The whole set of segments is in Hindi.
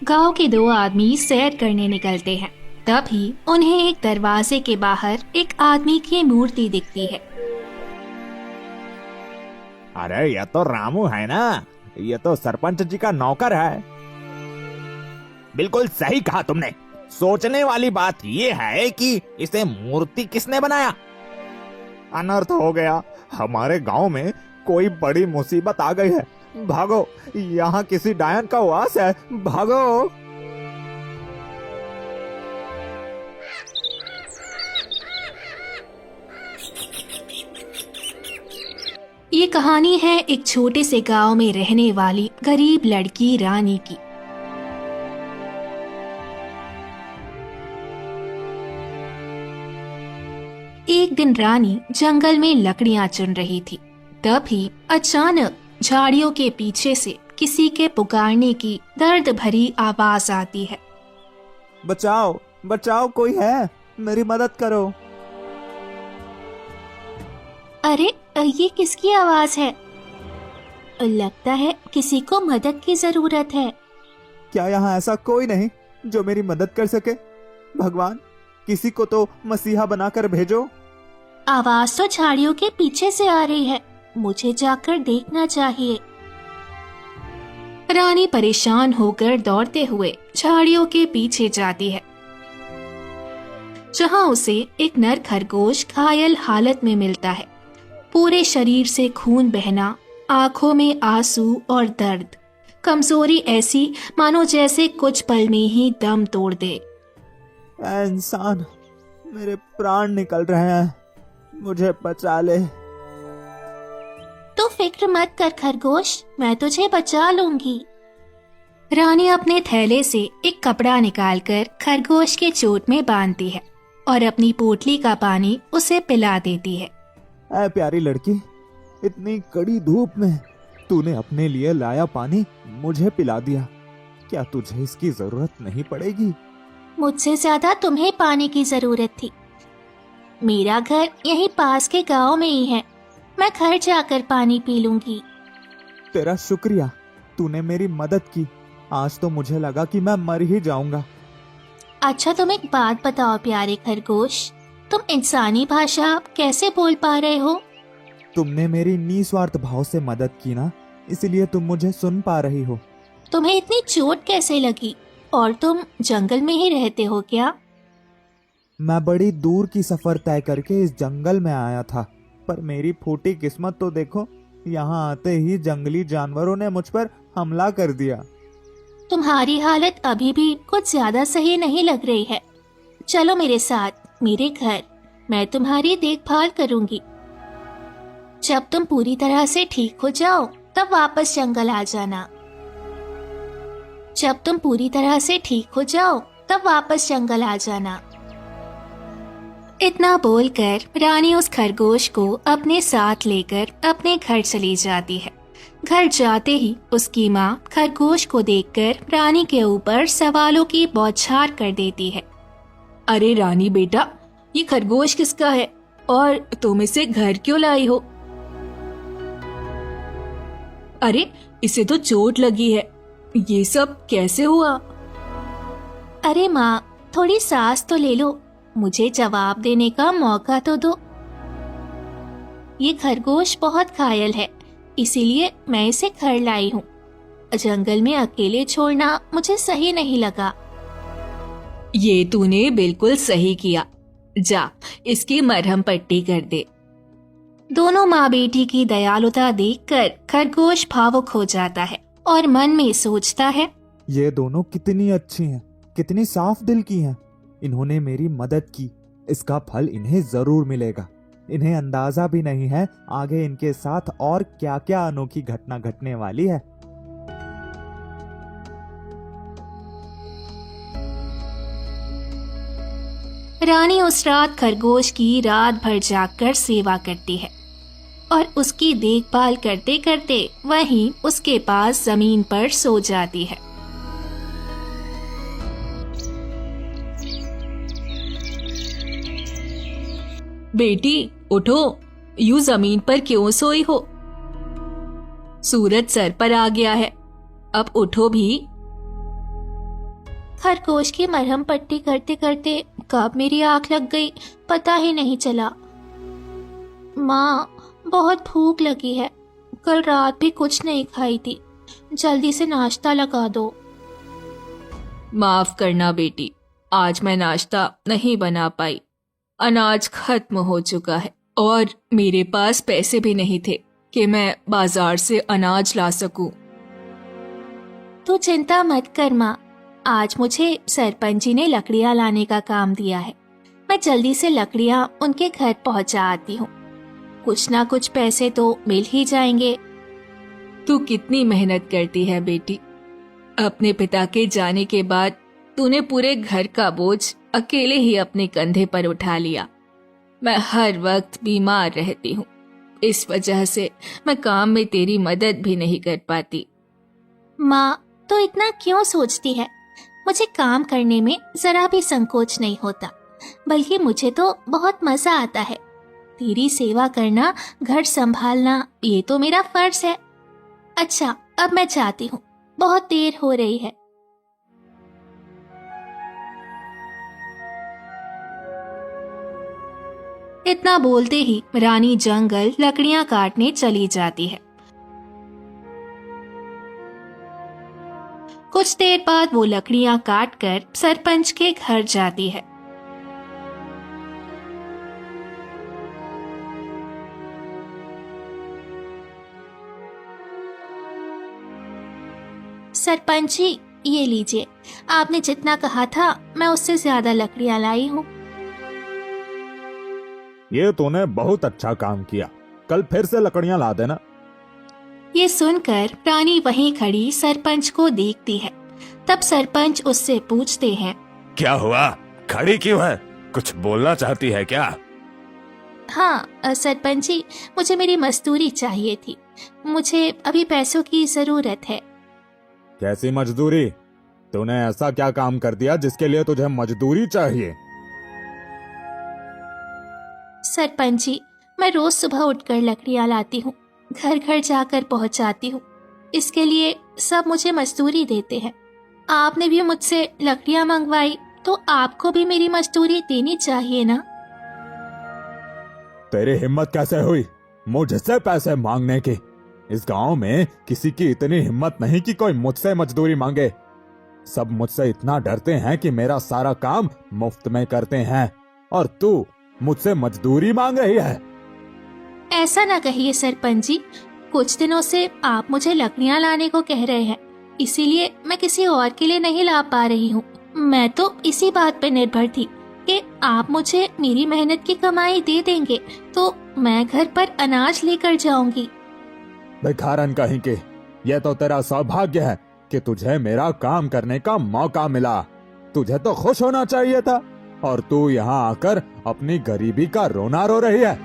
गांव के दो आदमी सैर करने निकलते हैं। तभी उन्हें एक दरवाजे के बाहर एक आदमी की मूर्ति दिखती है। अरे ये तो रामू है ना, ये तो सरपंच जी का नौकर है। बिल्कुल सही कहा तुमने। सोचने वाली बात ये है कि इसे मूर्ति किसने बनाया। अनर्थ हो गया, हमारे गांव में कोई बड़ी मुसीबत आ गई है। भागो, यहाँ किसी डायन का वास है, भागो। ये कहानी है एक छोटे से गांव में रहने वाली गरीब लड़की रानी की। एक दिन रानी जंगल में लकड़ियां चुन रही थी। तभी अचानक झाड़ियों के पीछे से किसी के पुकारने की दर्द भरी आवाज आती है। बचाओ बचाओ, कोई है, मेरी मदद करो। अरे ये किसकी आवाज है? लगता है किसी को मदद की जरूरत है। क्या यहाँ ऐसा कोई नहीं जो मेरी मदद कर सके? भगवान, किसी को तो मसीहा बनाकर भेजो। आवाज तो झाड़ियों के पीछे से आ रही है, मुझे जाकर देखना चाहिए। रानी परेशान होकर दौड़ते हुए झाड़ियों के पीछे जाती है, जहां उसे एक नर खरगोश घायल हालत में मिलता है। पूरे शरीर से खून बहना, आंखों में आंसू और दर्द, कमजोरी ऐसी मानो जैसे कुछ पल में ही दम तोड़ दे। ऐ इंसान, मेरे प्राण निकल रहे हैं, मुझे बचा ले। तो फिक्र मत कर खरगोश, मैं तुझे बचा लूंगी। रानी अपने थैले से एक कपड़ा निकालकर खरगोश के चोट में बांधती है और अपनी पोटली का पानी उसे पिला देती है। ऐ प्यारी लड़की, इतनी कड़ी धूप में तूने अपने लिए लाया पानी मुझे पिला दिया। क्या तुझे इसकी जरूरत नहीं पड़ेगी? मुझसे ज्यादा तुम्हें पानी की जरूरत थी। मेरा घर यहीं पास के गांव में ही है, मैं घर जाकर पानी पी लूंगी। तेरा शुक्रिया, तूने मेरी मदद की। आज तो मुझे लगा कि मैं मर ही जाऊंगा। अच्छा तुम एक बात बताओ प्यारे खरगोश, तुम इंसानी भाषा कैसे बोल पा रहे हो? तुमने मेरी निस्वार्थ भाव से मदद की ना, इसलिए तुम मुझे सुन पा रही हो। तुम्हें इतनी चोट कैसे लगी और तुम जंगल में ही रहते हो क्या? मैं बड़ी दूर की सफर तय करके इस जंगल में आया था, पर मेरी फूटी किस्मत तो देखो, यहाँ आते ही जंगली जानवरों ने मुझ पर हमला कर दिया। तुम्हारी हालत अभी भी कुछ ज्यादा सही नहीं लग रही है। चलो मेरे साथ मेरे घर, मैं तुम्हारी देखभाल करूंगी। जब तुम पूरी तरह से ठीक हो जाओ तब वापस जंगल आ जाना। जब तुम पूरी तरह से ठीक हो जाओ तब वापस जंगल आ जाना। इतना बोलकर रानी उस खरगोश को अपने साथ लेकर अपने घर चली जाती है। घर जाते ही उसकी माँ खरगोश को देखकर रानी के ऊपर सवालों की बौछार कर देती है। अरे रानी बेटा, ये खरगोश किसका है और तुम इसे घर क्यों लाई हो? अरे इसे तो चोट लगी है, ये सब कैसे हुआ? अरे माँ, थोड़ी सांस तो ले लो, मुझे जवाब देने का मौका तो दो। ये खरगोश बहुत घायल है, इसीलिए मैं इसे घर लाई हूँ। जंगल में अकेले छोड़ना मुझे सही नहीं लगा। ये तूने बिल्कुल सही किया, जा इसकी मरहम पट्टी कर दे। दोनों माँ बेटी की दयालुता देखकर खरगोश भावुक हो जाता है और मन में सोचता है, ये दोनों कितनी अच्छी हैं, कितनी साफ दिल की हैं। इन्होंने मेरी मदद की, इसका फल इन्हें जरूर मिलेगा। इन्हें अंदाजा भी नहीं है आगे इनके साथ और क्या क्या अनोखी घटना घटने वाली है। रानी उस रात खरगोश की रात भर जागकर सेवा करती है और उसकी देखभाल करते करते वहीं उसके पास जमीन पर सो जाती है। बेटी उठो, यूं जमीन पर क्यों सोई हो? सूरज सर पर आ गया है, अब उठो भी। खरगोश की मरहम पट्टी करते करते कब मेरी आंख लग गई पता ही नहीं चला। माँ, बहुत भूख लगी है, कल रात भी कुछ नहीं खाई थी, जल्दी से नाश्ता लगा दो। माफ करना बेटी, आज मैं नाश्ता नहीं बना पाई। अनाज खत्म हो चुका है और मेरे पास पैसे भी नहीं थे कि मैं बाजार से अनाज ला सकूं। तू चिंता मत कर माँ, आज मुझे सरपंच जी ने लकड़ियाँ लाने का काम दिया है। मैं जल्दी से लकड़ियाँ उनके घर पहुँचा आती हूँ, कुछ ना कुछ पैसे तो मिल ही जाएंगे। तू कितनी मेहनत करती है बेटी। अपने पिता के जाने के बाद तूने पूरे घर का बोझ अकेले ही अपने कंधे पर उठा लिया। मैं हर वक्त बीमार रहती हूँ, इस वजह से मैं काम में तेरी मदद भी नहीं कर पाती। माँ, तो इतना क्यों सोचती है? मुझे काम करने में जरा भी संकोच नहीं होता, बल्कि मुझे तो बहुत मजा आता है। तेरी सेवा करना, घर संभालना, ये तो मेरा फर्ज है। अच्छा, अब मैं जाती हूँ, बहुत देर हो रही है। इतना बोलते ही रानी जंगल लकड़ियां काटने चली जाती है। कुछ देर बाद वो लकड़ियां काटकर सरपंच के घर जाती है। सरपंच जी, ये लीजिए, आपने जितना कहा था मैं उससे ज्यादा लकड़ियां लाई हूँ। ये तूने बहुत अच्छा काम किया, कल फिर से लकड़ियां ला देना। ये सुनकर रानी वहीं खड़ी सरपंच को देखती है। तब सरपंच उससे पूछते हैं, क्या हुआ, खड़ी क्यों है, कुछ बोलना चाहती है क्या? हाँ सरपंच जी, मुझे मेरी मजदूरी चाहिए थी, मुझे अभी पैसों की जरूरत है। कैसी मजदूरी? तूने ऐसा क्या काम कर दिया जिसके लिए तुझे मजदूरी चाहिए? सरपंच जी, मैं रोज सुबह उठकर लकड़ियां लाती हूँ, घर घर जाकर पहुँचाती हूँ, इसके लिए सब मुझे मजदूरी देते हैं। आपने भी मुझसे लकड़ियां मंगवाई तो आपको भी मेरी मजदूरी देनी चाहिए ना। तेरी हिम्मत कैसे हुई मुझसे पैसे मांगने की? इस गांव में किसी की इतनी हिम्मत नहीं कि कोई मुझसे मजदूरी मांगे। सब मुझसे इतना डरते हैं कि मेरा सारा काम मुफ्त में करते हैं, और तू मुझसे मजदूरी मांग रही है। ऐसा ना कहिए सरपंच जी, कुछ दिनों से आप मुझे लकड़ियां लाने को कह रहे हैं, इसीलिए मैं किसी और के लिए नहीं ला पा रही हूँ। मैं तो इसी बात पर निर्भर थी कि आप मुझे मेरी मेहनत की कमाई दे देंगे तो मैं घर पर अनाज लेकर जाऊंगी। भिखारन कहीं के, यह तो तेरा सौभाग्य है कि तुझे मेरा काम करने का मौका मिला। तुझे तो खुश होना चाहिए था, और तू यहाँ आकर अपनी गरीबी का रोना रो रही है।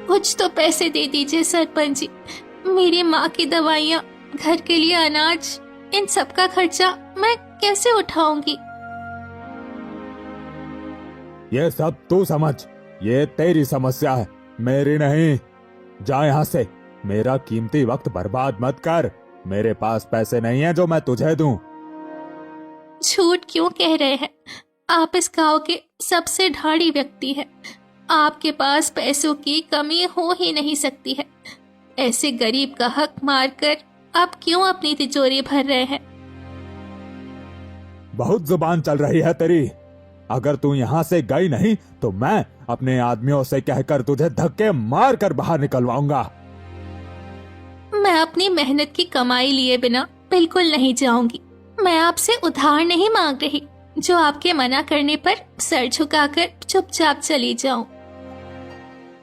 कुछ तो पैसे दे दीजिए सरपंच जी, मेरी माँ की दवाइयाँ, घर के लिए अनाज, इन सब का खर्चा मैं कैसे उठाऊंगी? ये सब तू समझ, ये तेरी समस्या है, मेरी नहीं। जा यहाँ से, मेरा कीमती वक्त बर्बाद मत कर। मेरे पास पैसे नहीं है जो मैं तुझे दूं। झूठ क्यों कह रहे हैं? आप इस गांव के सबसे ढाड़ी व्यक्ति हैं, आपके पास पैसों की कमी हो ही नहीं सकती है। ऐसे गरीब का हक मारकर आप क्यों अपनी तिजोरी भर रहे हैं? बहुत जुबान चल रही है तेरी। अगर तू यहाँ से गई नहीं तो मैं अपने आदमियों से कहकर तुझे धक्के मार कर बाहर निकलवाऊंगा। मैं अपनी मेहनत की कमाई लिए बिना बिल्कुल नहीं जाऊंगी। मैं आपसे उधार नहीं मांग रही जो आपके मना करने पर सर झुकाकर चुपचाप चली जाऊं।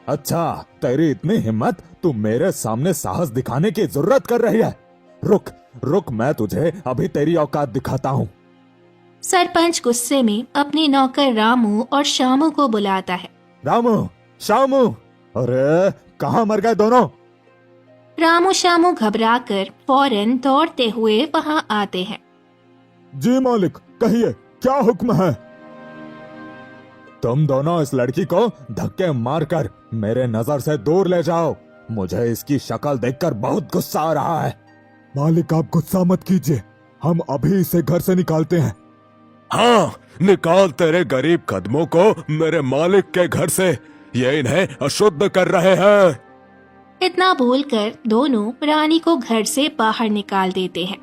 अच्छा, तेरी इतनी हिम्मत, तू मेरे सामने साहस दिखाने की जरूरत कर रही है? रुक रुक, मैं तुझे अभी तेरी औकात दिखाता हूँ। सरपंच गुस्से में अपने नौकर रामू और श्यामू को बुलाता है। रामू, श्यामू, अरे कहाँ मर गए दोनों? रामू श्यामू घबराकर फौरन दौड़ते हुए वहां आते हैं। जी मालिक, कहिए क्या हुक्म है? तुम दोनों इस लड़की को धक्के मारकर मेरे नजर से दूर ले जाओ। मुझे इसकी शक्ल देखकर बहुत गुस्सा आ रहा है। मालिक आप गुस्सा मत कीजिए, हम अभी इसे घर से निकालते हैं। हाँ, निकाल तेरे गरीब कदमों को मेरे मालिक के घर से, ये इन्हें अशुद्ध कर रहे हैं। इतना बोलकर दोनों रानी को घर से बाहर निकाल देते हैं।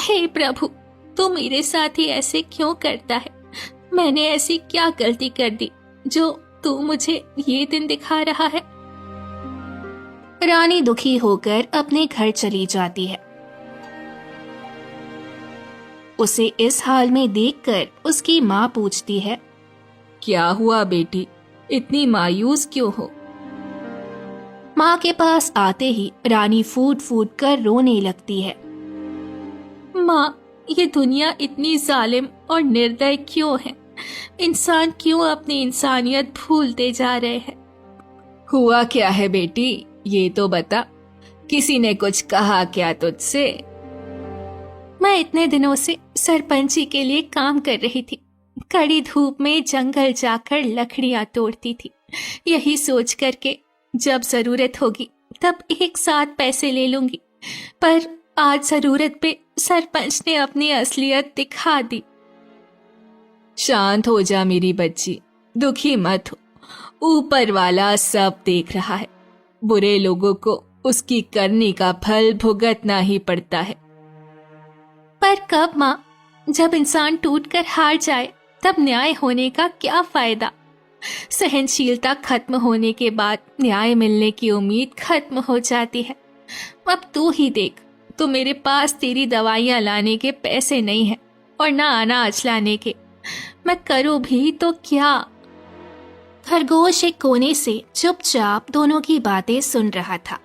हे प्रभु, तू मेरे साथ ही ऐसे क्यों करता है? मैंने ऐसी क्या गलती कर दी जो तू मुझे ये दिन दिखा रहा है? रानी दुखी होकर अपने घर चली जाती है। उसे इस हाल में देखकर उसकी माँ पूछती है, क्या हुआ बेटी, इतनी मायूस क्यों हो? माँ के पास आते ही रानी फूट फूट कर रोने लगती है। माँ, ये दुनिया इतनी जालिम और निर्दय क्यों है? इंसान क्यों अपनी इंसानियत भूलते जा रहे हैं? हुआ क्या है बेटी, ये तो बता। किसी ने कुछ कहा क्या तुझसे? मैं इतने दिनों से सरपंची के लिए काम कर रही थी। कड़ी धूप में जंगल जाकर लकड़ियां तोड़ती थी, यही सोच करके जब जरूरत होगी तब एक साथ पैसे ले लूंगी। पर आज जरूरत पे सरपंच ने अपनी असलियत दिखा दी। शांत हो जा मेरी बच्ची, दुखी मत हो। ऊपर वाला सब देख रहा है। बुरे लोगों को उसकी करनी का फल भुगतना ही पड़ता है। पर कब माँ? जब इंसान टूटकर हार जाए तब न्याय होने का क्या फायदा? सहनशीलता खत्म होने के बाद न्याय मिलने की उम्मीद खत्म हो जाती है। अब तू ही देख, तो मेरे पास तेरी दवाइयाँ लाने के पैसे नहीं है और ना अनाज लाने के। मैं करूँ भी तो क्या? खरगोश एक कोने से चुपचाप दोनों की बातें सुन रहा था।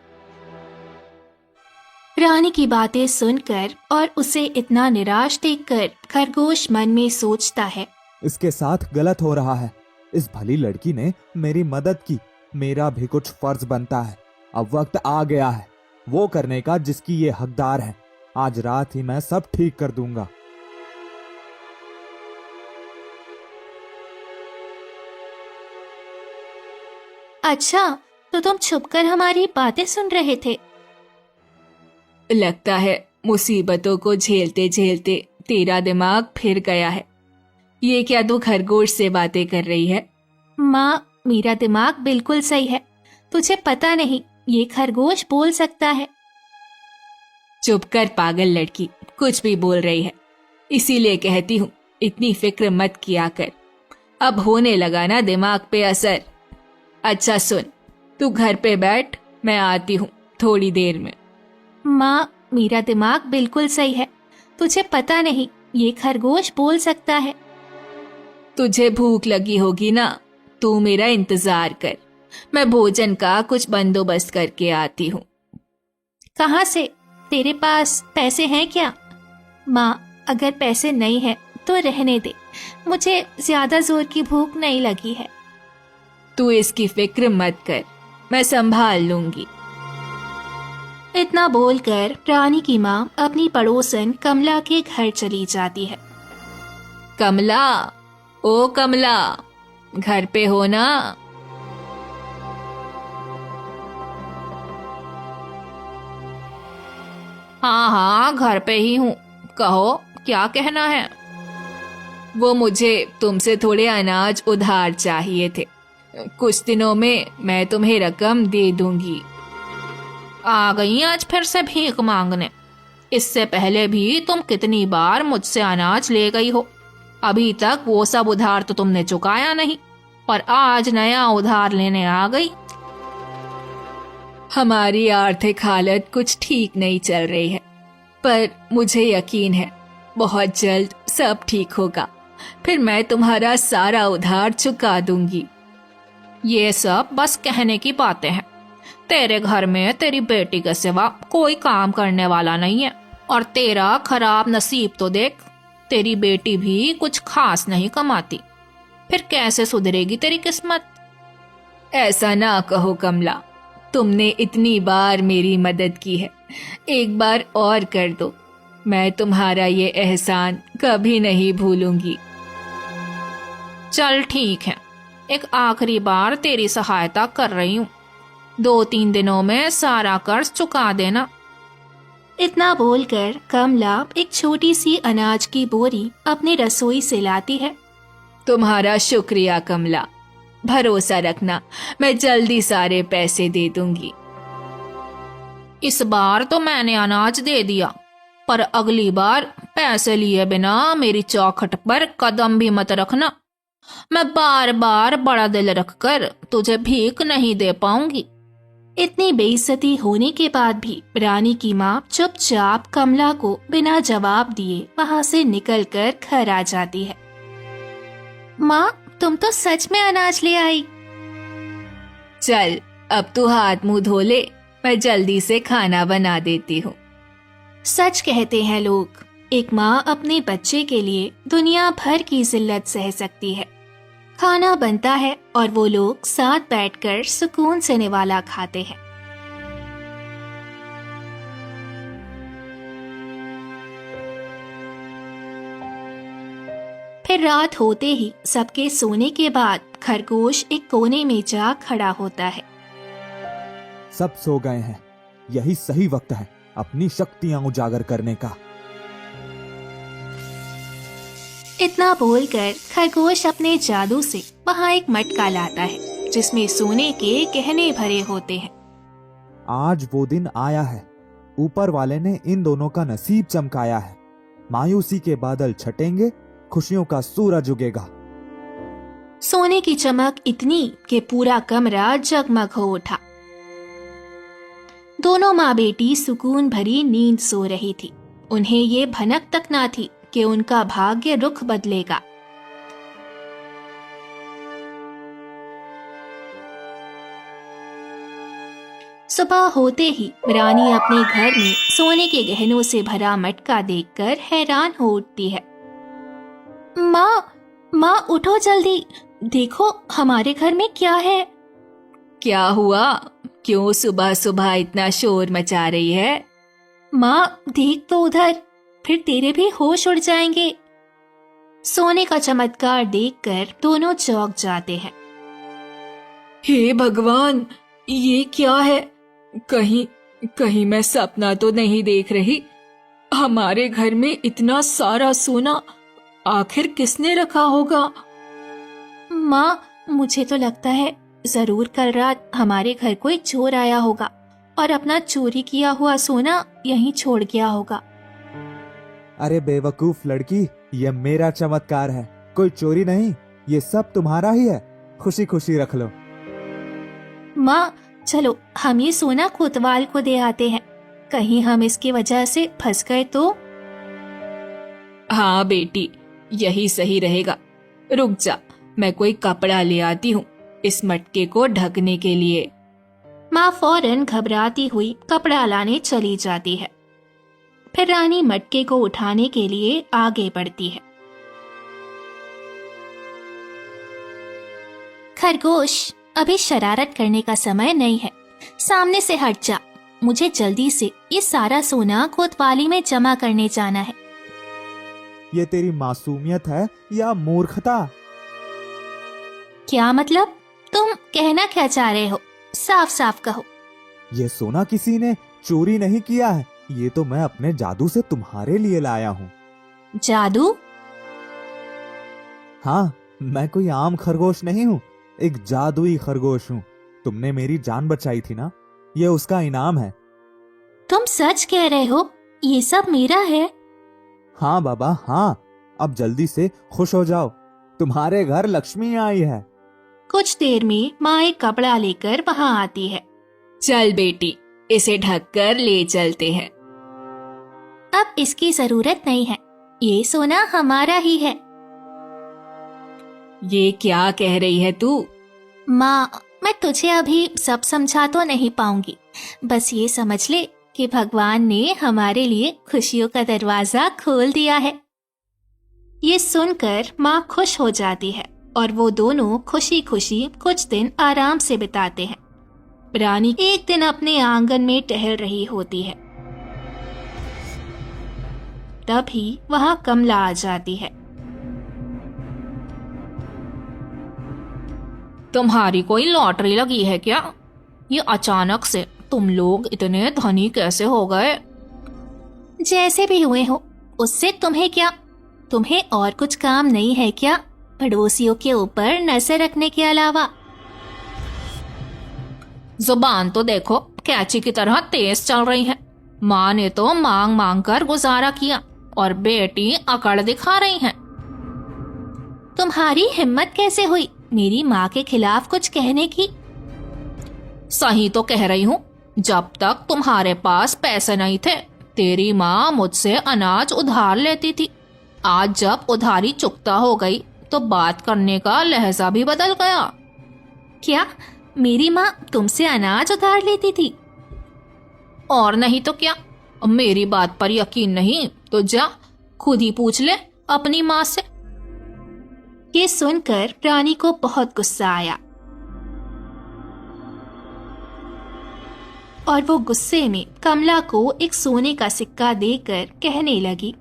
रानी की बातें सुनकर और उसे इतना निराश देखकर खरगोश मन में सोचता है, इसके साथ गलत हो रहा है। इस भली लड़की ने मेरी मदद की, मेरा भी कुछ फर्ज बनता है। अब वक्त आ गया है वो करने का जिसकी ये हकदार है। आज रात ही मैं सब ठीक कर दूंगा। अच्छा, तो तुम छुपकर हमारी बातें सुन रहे थे? लगता है मुसीबतों को झेलते झेलते तेरा दिमाग फिर गया है। ये क्या तू खरगोश से बातें कर रही है? माँ, मेरा दिमाग बिल्कुल सही है। तुझे पता नहीं, ये खरगोश बोल सकता है। चुप कर पागल लड़की, कुछ भी बोल रही है। इसीलिए कहती हूँ इतनी फिक्र मत किया कर। अब होने लगा ना दिमाग पे असर। अच्छा सुन, तू घर पे बैठ, मैं आती हूँ थोड़ी देर में। माँ, मेरा दिमाग बिल्कुल सही है। तुझे पता नहीं, ये खरगोश बोल सकता है। तुझे भूख लगी होगी ना, तू मेरा इंतजार कर। मैं भोजन का कुछ बंदोबस्त करके आती हूँ। कहाँ से? तेरे पास पैसे हैं क्या? माँ, अगर पैसे नहीं है तो रहने दे। मुझे ज्यादा जोर की भूख नहीं लगी है। तू इसकी फिक्र मत कर, मैं संभाल लूंगी। इतना बोलकर रानी की माँ अपनी पड़ोसन कमला के घर चली जाती है। कमला, ओ कमला, घर पे हो ना? हाँ हाँ, घर पे ही हूँ। कहो, क्या कहना है? वो मुझे तुमसे थोड़े अनाज उधार चाहिए थे। कुछ दिनों में मैं तुम्हें रकम दे दूंगी। आ गई आज फिर से भीख मांगने। इससे पहले भी तुम कितनी बार मुझसे अनाज ले गई हो। अभी तक वो सब उधार तो तुमने चुकाया नहीं, और आज नया उधार लेने आ गई। हमारी आर्थिक हालत कुछ ठीक नहीं चल रही है, पर मुझे यकीन है बहुत जल्द सब ठीक होगा। फिर मैं तुम्हारा सारा उधार चुका दूंगी। ये सब बस कहने की बातें हैं। तेरे घर में तेरी बेटी के सिवा कोई काम करने वाला नहीं है, और तेरा खराब नसीब तो देख, तेरी बेटी भी कुछ खास नहीं कमाती। फिर कैसे सुधरेगी तेरी किस्मत? ऐसा ना कहो कमला, तुमने इतनी बार मेरी मदद की है, एक बार और कर दो। मैं तुम्हारा ये एहसान कभी नहीं भूलूंगी। चल ठीक है, एक आखिरी बार तेरी सहायता कर रही हूँ। 2-3 दिनों में सारा कर्ज चुका देना। इतना बोलकर कमला एक छोटी सी अनाज की बोरी अपनी रसोई से लाती है। तुम्हारा शुक्रिया कमला, भरोसा रखना मैं जल्दी सारे पैसे दे दूंगी। इस बार तो मैंने अनाज दे दिया, पर अगली बार पैसे लिए बिना मेरी चौखट पर कदम भी मत रखना। मैं बार बार बड़ा दिल रखकर तुझे भीख नहीं दे पाऊंगी। इतनी बेइज्जती होने के बाद भी रानी की माँ चुपचाप कमला को बिना जवाब दिए वहां से निकलकर घर आ जाती है। माँ, तुम तो सच में अनाज ले आई। चल अब तू हाथ मुंह धो ले, मैं जल्दी से खाना बना देती हूँ। सच कहते हैं लोग, एक माँ अपने बच्चे के लिए दुनिया भर की जिल्लत सह सकती है। खाना बनता है और वो लोग साथ बैठकर सुकून से निवाला खाते हैं। फिर रात होते ही सबके सोने के बाद खरगोश एक कोने में जा खड़ा होता है। सब सो गए हैं, यही सही वक्त है अपनी शक्तियां उजागर करने का। इतना बोलकर खरगोश अपने जादू से वहाँ एक मटका लाता है जिसमें सोने के गहने भरे होते हैं। आज वो दिन आया है, ऊपर वाले ने इन दोनों का नसीब चमकाया है। मायूसी के बादल छटेंगे, खुशियों का सूरज उगेगा। सोने की चमक इतनी कि पूरा कमरा जगमग हो उठा। दोनों माँ बेटी सुकून भरी नींद सो रही थी। उन्हें ये भनक तक ना थी कि उनका भाग्य रुख बदलेगा। सुबह होते ही रानी अपने घर में सोने के गहनों से भरा मटका देखकर हैरान हो उठती है। माँ उठो जल्दी, देखो हमारे घर में क्या है। क्या हुआ? क्यों सुबह सुबह इतना शोर मचा रही है? माँ देख तो उधर, फिर तेरे भी होश उड़ जाएंगे। सोने का चमत्कार देखकर दोनों चौंक जाते हैं। हे भगवान, ये क्या है? कहीं मैं सपना तो नहीं देख रही? हमारे घर में इतना सारा सोना आखिर किसने रखा होगा? माँ, मुझे तो लगता है जरूर कल रात हमारे घर कोई चोर आया होगा और अपना चोरी किया हुआ सोना यहीं छोड़ गया होगा। अरे बेवकूफ लड़की, ये मेरा चमत्कार है, कोई चोरी नहीं, ये सब तुम्हारा ही है। खुशी खुशी रख लो। माँ, चलो हम ये सोना कोतवाल को दे आते हैं, कहीं हम इसकी वजह से फंस गए तो। हाँ बेटी, यही सही रहेगा। रुक जा, मैं कोई कपड़ा ले आती हूँ इस मटके को ढकने के लिए। माँ फौरन घबराती हुई कपड़ा लाने चली जाती है। फिर रानी मटके को उठाने के लिए आगे बढ़ती है। खरगोश, अभी शरारत करने का समय नहीं है, सामने से हट जा। मुझे जल्दी से ये सारा सोना कोतवाली में जमा करने जाना है। ये तेरी मासूमियत है या मूर्खता? क्या मतलब? तुम कहना क्या चाह रहे हो? साफ साफ कहो। ये सोना किसी ने चोरी नहीं किया है, ये तो मैं अपने जादू से तुम्हारे लिए लाया हूँ। जादू? हाँ, मैं कोई आम खरगोश नहीं हूँ, एक जादुई खरगोश हूँ। तुमने मेरी जान बचाई थी ना, ये उसका इनाम है। तुम सच कह रहे हो? ये सब मेरा है? हाँ बाबा हाँ, अब जल्दी से खुश हो जाओ, तुम्हारे घर लक्ष्मी आई है। कुछ देर में माँ एक कपड़ा लेकर वहाँ आती है। चल बेटी, इसे ढककर ले चलते हैं। अब इसकी जरूरत नहीं है, ये सोना हमारा ही है। ये क्या कह रही है तू? माँ, मैं तुझे अभी सब समझा तो नहीं पाऊंगी, बस ये समझ ले कि भगवान ने हमारे लिए खुशियों का दरवाजा खोल दिया है। ये सुनकर माँ खुश हो जाती है और वो दोनों खुशी खुशी कुछ दिन आराम से बिताते हैं। रानी एक दिन अपने आंगन में टहल रही होती है, तभी वहां कमला आ जाती है। तुम्हारी कोई लॉटरी लगी है क्या? ये अचानक से तुम लोग इतने धनी कैसे हो गए? जैसे भी हुए हो, उससे तुम्हें क्या? तुम्हें और कुछ काम नहीं है क्या पड़ोसियों के ऊपर नजर रखने के अलावा? जुबान तो देखो कैंची की तरह तेज चल रही है। माँ ने तो मांग मांग कर गुजारा किया और बेटी अकड़ दिखा रही है। तुम्हारी हिम्मत कैसे हुई मेरी माँ के खिलाफ कुछ कहने की? सही तो कह रही हूँ। जब तक तुम्हारे पास पैसे नहीं थे, तेरी माँ मुझसे अनाज उधार लेती थी। आज जब उधारी चुकता हो गई तो बात करने का लहजा भी बदल गया। क्या मेरी माँ तुमसे अनाज उधार लेती थी? और नहीं तो क्या। मेरी बात पर यकीन नहीं तो जा खुद ही पूछ ले अपनी माँ से। ये सुनकर रानी को बहुत गुस्सा आया और वो गुस्से में कमला को एक सोने का सिक्का देकर कहने लगी,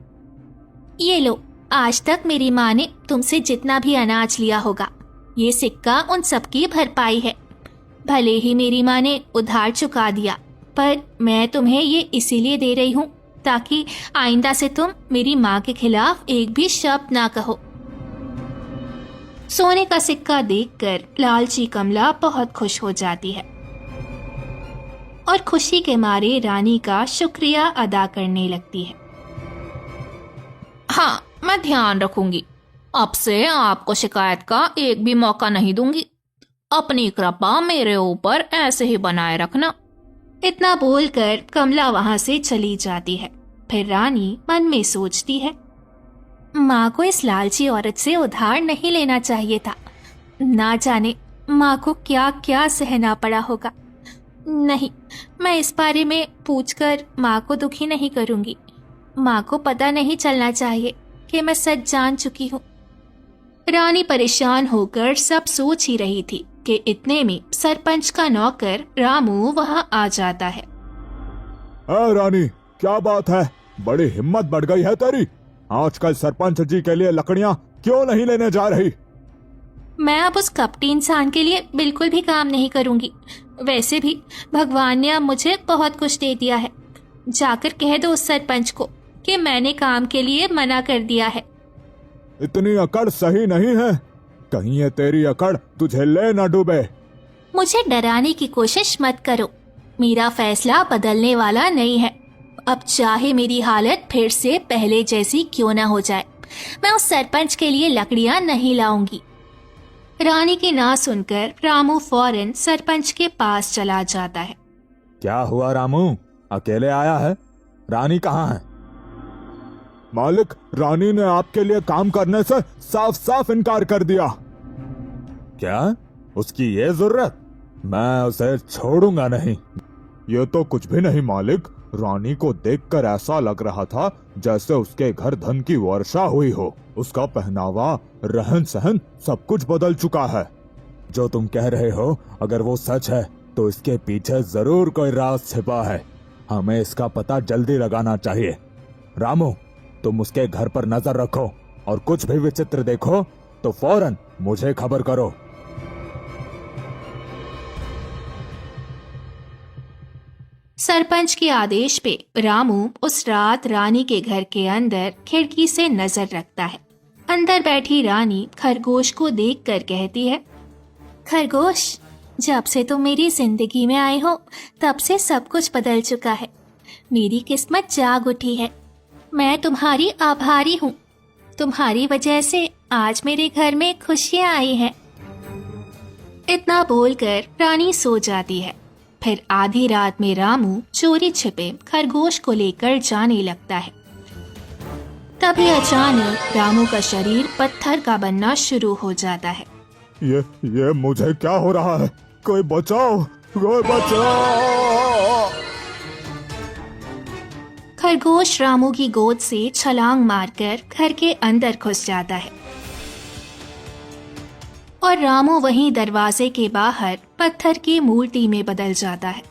ये लो, आज तक मेरी माँ ने तुमसे जितना भी अनाज लिया होगा, ये सिक्का उन सबकी भरपाई है। भले ही मेरी माँ ने उधार चुका दिया, पर मैं तुम्हें ये इसीलिए दे रही हूँ ताकि आइंदा से तुम मेरी माँ के खिलाफ एक भी शब्द ना कहो। सोने का सिक्का देखकर लालची कमला बहुत खुश हो जाती है और खुशी के मारे रानी का शुक्रिया अदा करने लगती है। हाँ, मैं ध्यान रखूंगी। अब से आपको शिकायत का एक भी मौका नहीं दूंगी। अपनी कृपा मेरे ऊपर ऐसे ही बनाए रखना। इतना बोलकर कमला वहां से चली जाती है। फिर रानी मन में सोचती है, माँ को इस लालची औरत से उधार नहीं लेना चाहिए था। ना जाने माँ को क्या क्या सहना पड़ा होगा। नहीं, मैं इस बारे में पूछकर माँ को दुखी नहीं करूंगी। माँ को पता नहीं चलना चाहिए कि मैं सच जान चुकी हूँ। रानी परेशान होकर सब सोच ही रही थी कि इतने में सरपंच का नौकर रामू वहां आ जाता है। रानी, क्या बात है? बड़ी हिम्मत बढ़ गई है तेरी। आजकल सरपंच जी के लिए लकड़ियां क्यों नहीं लेने जा रही? मैं अब उस कपटी इंसान के लिए बिल्कुल भी काम नहीं करूंगी। वैसे भी भगवान ने अब मुझे बहुत कुछ दे दिया है। जाकर कह दो उस सरपंच को कि मैंने काम के लिए मना कर दिया है। इतनी अकड़ सही नहीं है। कहीं ये तेरी अकड़ तुझे ले न डूबे। मुझे डराने की कोशिश मत करो। मेरा फैसला बदलने वाला नहीं है। अब चाहे मेरी हालत फिर से पहले जैसी क्यों ना हो जाए, मैं उस सरपंच के लिए लकड़ियां नहीं लाऊंगी। रानी की ना सुनकर रामू फौरन सरपंच के पास चला जाता है। क्या हुआ रामू, अकेले आया है? रानी कहाँ है? मालिक, रानी ने आपके लिए काम करने से साफ साफ इनकार कर दिया। क्या? उसकी ये जरूरत? मैं उसे छोड़ूंगा नहीं। ये तो कुछ भी नहीं मालिक। रानी को देखकर ऐसा लग रहा था जैसे उसके घर धन की वर्षा हुई हो। उसका पहनावा, रहन सहन सब कुछ बदल चुका है। जो तुम कह रहे हो अगर वो सच है तो इसके पीछे जरूर कोई राज छिपा है। हमें इसका पता जल्दी लगाना चाहिए। रामू, तुम उसके घर पर नजर रखो और कुछ भी विचित्र देखो तो फौरन मुझे खबर करो। सरपंच के आदेश पे रामू उस रात रानी के घर के अंदर खिड़की से नजर रखता है। अंदर बैठी रानी खरगोश को देखकर कहती है, खरगोश, जब से तुम मेरी जिंदगी में आए हो तब से सब कुछ बदल चुका है। मेरी किस्मत जाग उठी है। मैं तुम्हारी आभारी हूँ। तुम्हारी वजह से आज मेरे घर में खुशियाँ आई हैं। इतना बोलकर रानी सो जाती है। फिर आधी रात में रामू चोरी छिपे खरगोश को लेकर जाने लगता है। तभी अचानक रामू का शरीर पत्थर का बनना शुरू हो जाता है। ये मुझे क्या हो रहा है? कोई बचाओ, कोई बचाओ। खरगोश रामू की गोद से छलांग मारकर घर के अंदर घुस जाता है और रामू वहीं दरवाजे के बाहर पत्थर की मूर्ति में बदल जाता है।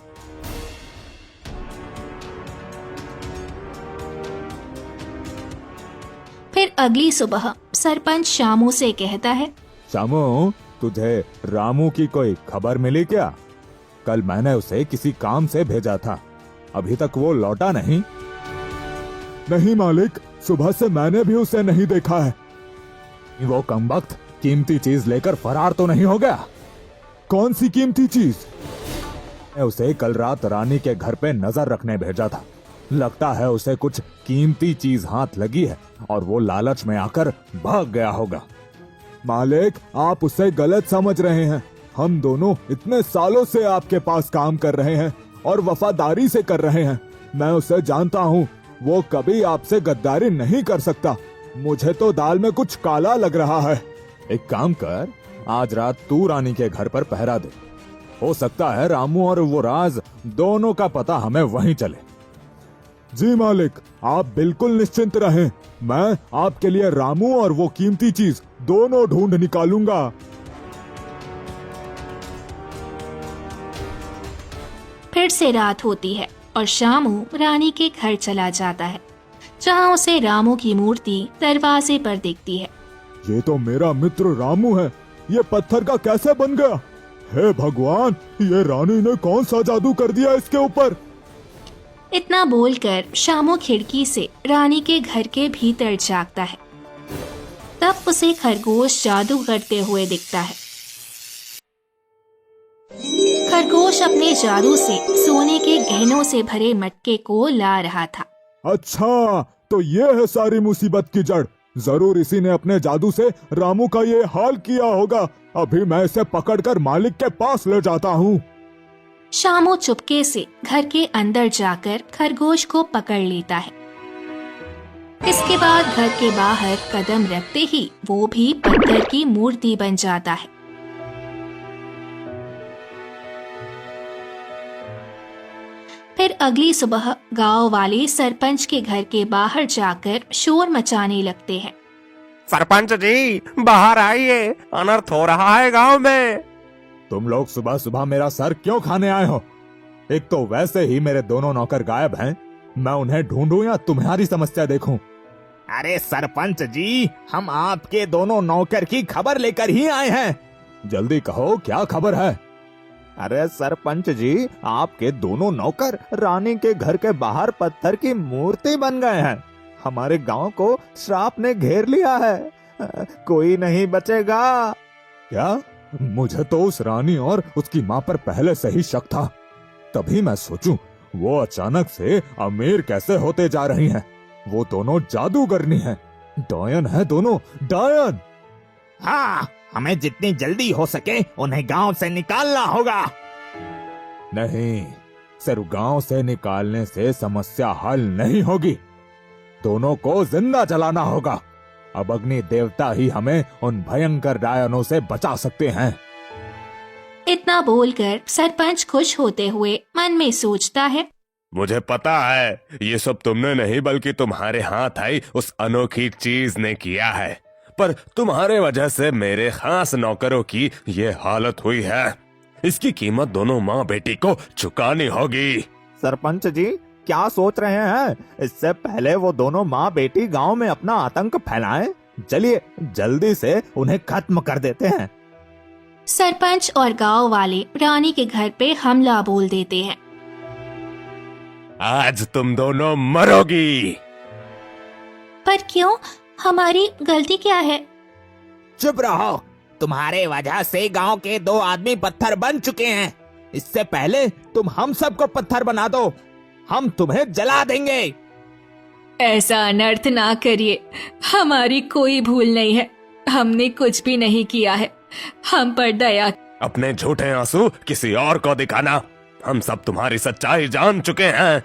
फिर अगली सुबह सरपंच शामू से कहता है, शामू, तुझे रामू की कोई खबर मिली क्या? कल मैंने उसे किसी काम से भेजा था, अभी तक वो लौटा नहीं। नहीं मालिक, सुबह से मैंने भी उसे नहीं देखा है। वो कमबख्त कीमती चीज लेकर फरार तो नहीं हो गया? कौन सी कीमती चीज? मैं उसे कल रात रानी के घर पे नजर रखने भेजा था। लगता है उसे कुछ कीमती चीज हाथ लगी है और वो लालच में आकर भाग गया होगा। मालिक, आप उसे गलत समझ रहे हैं। हम दोनों इतने सालों से आपके पास काम कर रहे हैं और वफादारी से कर रहे हैं। मैं उसे जानता हूँ, वो कभी आपसे गद्दारी नहीं कर सकता। मुझे तो दाल में कुछ काला लग रहा है। एक काम कर, आज रात तू रानी के घर पर पहरा दे। हो सकता है रामू और वो राज दोनों का पता हमें वहीं चले। जी मालिक, आप बिल्कुल निश्चिंत रहें। मैं आपके लिए रामू और वो कीमती चीज दोनों ढूंढ निकालूंगा। फिर से रात होती है और शामू रानी के घर चला जाता है, जहाँ उसे रामू की मूर्ति दरवाजे पर दिखती है। ये तो मेरा मित्र रामू है। ये पत्थर का कैसे बन गया? हे भगवान, ये रानी ने कौन सा जादू कर दिया इसके ऊपर? इतना बोलकर शामू खिड़की से रानी के घर के भीतर झांकता है। तब उसे खरगोश जादू करते हुए दिखता है। खरगोश अपने जादू से सोने के गहनों से भरे मटके को ला रहा था। अच्छा, तो ये है सारी मुसीबत की जड़। जरूर इसी ने अपने जादू से रामू का ये हाल किया होगा। अभी मैं इसे पकड़कर मालिक के पास ले जाता हूँ। शामू चुपके से घर के अंदर जाकर खरगोश को पकड़ लेता है। इसके बाद घर के बाहर कदम रखते ही वो भी पत्थर की मूर्ति बन जाता है। फिर अगली सुबह गांव वाले सरपंच के घर के बाहर जाकर शोर मचाने लगते हैं। सरपंच जी, बाहर आइए, अनर्थ हो रहा है गांव में। तुम लोग सुबह सुबह मेरा सर क्यों खाने आए हो? एक तो वैसे ही मेरे दोनों नौकर गायब हैं। मैं उन्हें ढूंढूं या तुम्हारी समस्या देखूं? अरे सरपंच जी, हम आपके दोनों नौकर की खबर लेकर ही आए हैं। जल्दी कहो, क्या खबर है? अरे सरपंच जी, आपके दोनों नौकर रानी के घर के बाहर पत्थर की मूर्ति बन गए हैं। हमारे गांव को श्राप ने घेर लिया है। कोई नहीं बचेगा। क्या? मुझे तो उस रानी और उसकी माँ पर पहले से ही शक था। तभी मैं सोचूं, वो अचानक से अमीर कैसे होते जा रही हैं। वो दोनों जादूगरनी हैं। डायन है दोनों, डायन। हाँ, हमें जितनी जल्दी हो सके उन्हें गांव से निकालना होगा। नहीं, सिर्फ गांव से निकालने से समस्या हल नहीं होगी। दोनों को जिंदा जलाना होगा। अब अग्नि देवता ही हमें उन भयंकर डायनों से बचा सकते हैं। इतना बोलकर सरपंच खुश होते हुए मन में सोचता है, मुझे पता है ये सब तुमने नहीं बल्कि तुम्हारे हाथ आई उस अनोखी चीज ने किया है। पर तुम्हारे वजह से मेरे खास नौकरों की ये हालत हुई है। इसकी कीमत दोनों माँ बेटी को चुकानी होगी। सरपंच जी, क्या सोच रहे हैं? इससे पहले वो दोनों माँ बेटी गांव में अपना आतंक फैलाएं। चलिए जल्दी से उन्हें खत्म कर देते हैं। सरपंच और गांव वाले रानी के घर पे हमला बोल देते हैं। आज तुम दोनों मरोगी। पर क्यों? हमारी गलती क्या है? चुप रहो। तुम्हारे वजह से गांव के 2 आदमी पत्थर बन चुके हैं। इससे पहले तुम हम सबको पत्थर बना दो, हम तुम्हें जला देंगे। ऐसा अनर्थ ना करिए, हमारी कोई भूल नहीं है। हमने कुछ भी नहीं किया है। हम पर दया। अपने झूठे आंसू किसी और को दिखाना। हम सब तुम्हारी सच्चाई जान चुके हैं।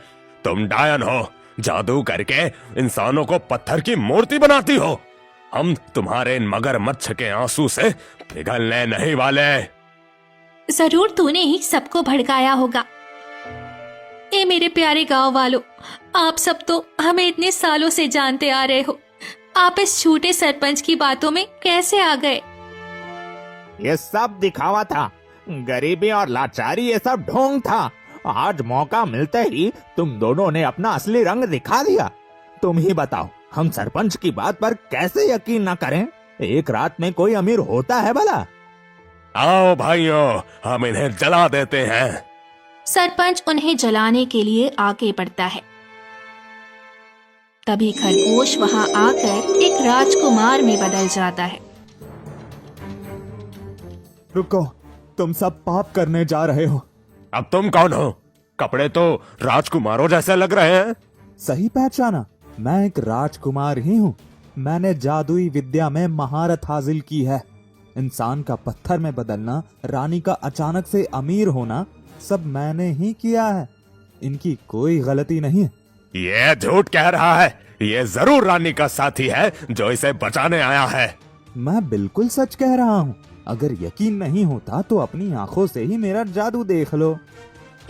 तुम डायन हो, जादू करके इंसानों को पत्थर की मूर्ति बनाती हो। हम तुम्हारे इन मगरमच्छ के आंसू से पिघलने नहीं वाले। जरूर तूने ही सबको भड़काया होगा। ए मेरे प्यारे गांव वालों, आप सब तो हमें इतने सालों से जानते आ रहे हो। आप इस झूठे सरपंच की बातों में कैसे आ गए? ये सब दिखावा था। गरीबी और लाचारी ये सब ढोंग था। आज मौका मिलते ही तुम दोनों ने अपना असली रंग दिखा दिया। तुम ही बताओ, हम सरपंच की बात पर कैसे यकीन न करें? एक रात में कोई अमीर होता है भला? आओ भाइयों, हम इन्हें जला देते हैं। सरपंच उन्हें जलाने के लिए आगे बढ़ता है। तभी खरगोश वहां आकर एक राजकुमार में बदल जाता है। रुको, तुम सब पाप करने जा रहे हो। अब तुम कौन हो? कपड़े तो राजकुमारों जैसे लग रहे हैं। सही पहचाना, मैं एक राजकुमार ही हूँ। मैंने जादुई विद्या में महारत हासिल की है। इंसान का पत्थर में बदलना, रानी का अचानक से अमीर होना, सब मैंने ही किया है। इनकी कोई गलती नहीं है। ये झूठ कह रहा है। ये जरूर रानी का साथी है जो इसे बचाने आया है। मैं बिल्कुल सच कह रहा हूँ। अगर यकीन नहीं होता तो अपनी आंखों से ही मेरा जादू देख लो।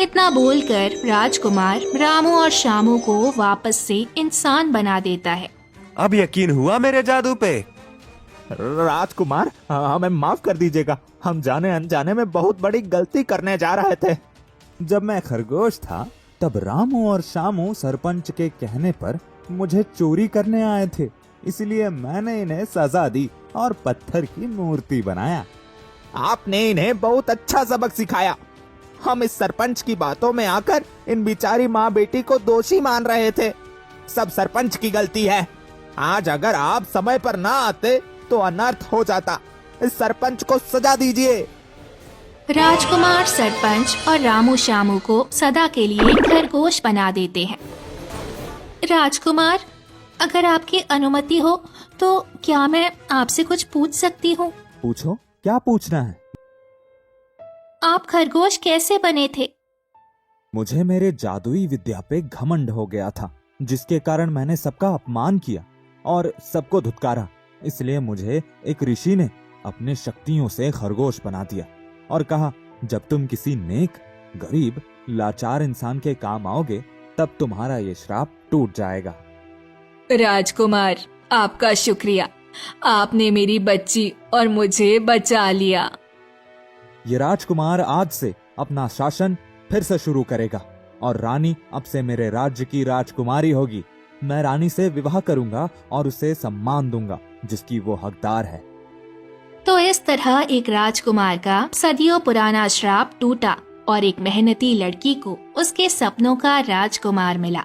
इतना बोलकर राजकुमार रामू और श्यामू को वापस से इंसान बना देता है। अब यकीन हुआ मेरे जादू पे? राजकुमार, हमें माफ कर दीजिएगा। हम जाने अनजाने में बहुत बड़ी गलती करने जा रहे थे। जब मैं खरगोश था तब रामू और श्यामू सरपंच के कहने पर मुझे चोरी करने आए थे, इसलिए मैंने इन्हें सजा दी और पत्थर की मूर्ति बनाया। आपने इन्हें बहुत अच्छा सबक सिखाया। हम इस सरपंच की बातों में आकर इन बिचारी माँ बेटी को दोषी मान रहे थे। सब सरपंच की गलती है। आज अगर आप समय पर ना आते तो अनर्थ हो जाता। इस सरपंच को सजा दीजिए। राजकुमार सरपंच और रामू श्यामू को सदा के लिए खरगोश बना देते हैं। राजकुमार, अगर आपकी अनुमति हो तो क्या मैं आपसे कुछ पूछ सकती हूँ? पूछो, क्या पूछना है? आप खरगोश कैसे बने थे? मुझे मेरे जादुई विद्या पे घमंड हो गया था, जिसके कारण मैंने सबका अपमान किया और सबको धुतकारा। इसलिए मुझे एक ऋषि ने अपने शक्तियों से खरगोश बना दिया और कहा, जब तुम किसी नेक, गरीब, लाचार इंसान के काम आओगे तब तुम्हारा ये श्राप टूट जाएगा। राजकुमार, आपका शुक्रिया। आपने मेरी बच्ची और मुझे बचा लिया। ये राजकुमार आज से अपना शासन फिर से शुरू करेगा और रानी अब से मेरे राज्य की राजकुमारी होगी। मैं रानी से विवाह करूंगा और उसे सम्मान दूंगा जिसकी वो हकदार है। तो इस तरह एक राजकुमार का सदियों पुराना श्राप टूटा और एक मेहनती लड़की को उसके सपनों का राजकुमार मिला।